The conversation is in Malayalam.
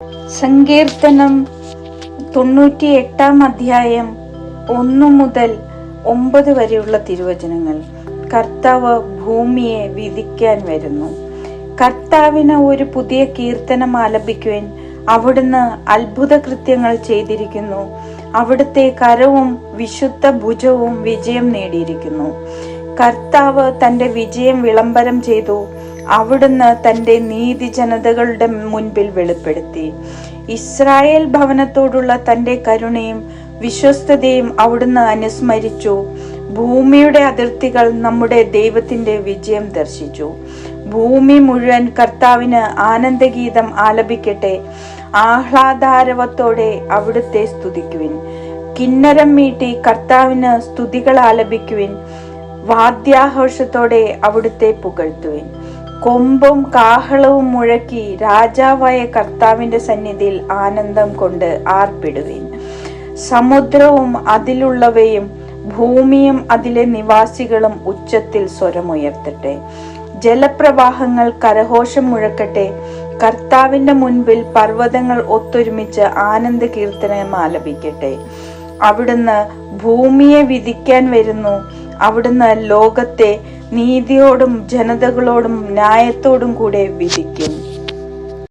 സങ്കീർത്തനം 98 അധ്യായം 1 മുതൽ 9 വരെയുള്ള തിരുവചനങ്ങൾ. കർത്താവ് ഭൂമിയെ വിധിക്കാൻ വരുന്നു. കർത്താവിന് ഒരു പുതിയ കീർത്തനം ആലപിക്കുവാൻ. അവിടുന്ന് അത്ഭുത കൃത്യങ്ങൾ ചെയ്തിരിക്കുന്നു. അവിടുത്തെ കരവും വിശുദ്ധ ഭുജവും വിജയം നേടിയിരിക്കുന്നു. കർത്താവ് തന്റെ വിജയം വിളംബരം ചെയ്തു. അവിടുന്ന് തന്റെ നീതി ജനതകളുടെ മുൻപിൽ വെളിപ്പെടുത്തി. ഇസ്രായേൽ ഭവനത്തോടുള്ള തന്റെ കരുണയും വിശ്വസ്തതയും അവിടുന്ന് അനുസ്മരിച്ചു. ഭൂമിയുടെ അതിർത്തികൾ നമ്മുടെ ദൈവത്തിന്റെ വിജയം ദർശിച്ചു. ഭൂമി മുഴുവൻ കർത്താവിന് ആനന്ദഗീതം ആലപിക്കട്ടെ. ആഹ്ലാദാരവത്തോടെ അവിടുത്തെ സ്തുതിക്കുവിൻ. കിന്നരം മീട്ടി കർത്താവിന് സ്തുതികൾ ആലപിക്കുവിൻ. വാദ്യാഘോഷത്തോടെ അവിടുത്തെ പുകഴ്ത്തുവിൻ. കൊമ്പും കാഹളവും മുഴക്കി രാജാവായ കർത്താവിന്റെ സന്നിധിയിൽ ആനന്ദം കൊണ്ട് ആർപ്പിടുവിൻ. സമുദ്രവും അതിലുള്ളവയും ഭൂമിയും അതിലെ നിവാസികളും ഉച്ചത്തിൽ സ്വരമുയർത്തട്ടെ. ജലപ്രവാഹങ്ങൾ കരഘോഷം മുഴക്കട്ടെ. കർത്താവിന്റെ മുൻപിൽ പർവ്വതങ്ങൾ ഒത്തൊരുമിച്ച് ആനന്ദ കീർത്തനം ആലപിക്കട്ടെ. അവിടുന്ന് ഭൂമിയെ വിധിക്കാൻ വരുന്നു. അവിടുന്ന് ലോകത്തെ നീതിയോടും ജനതകളോടും ന്യായത്തോടും കൂടെ വിധിക്കും.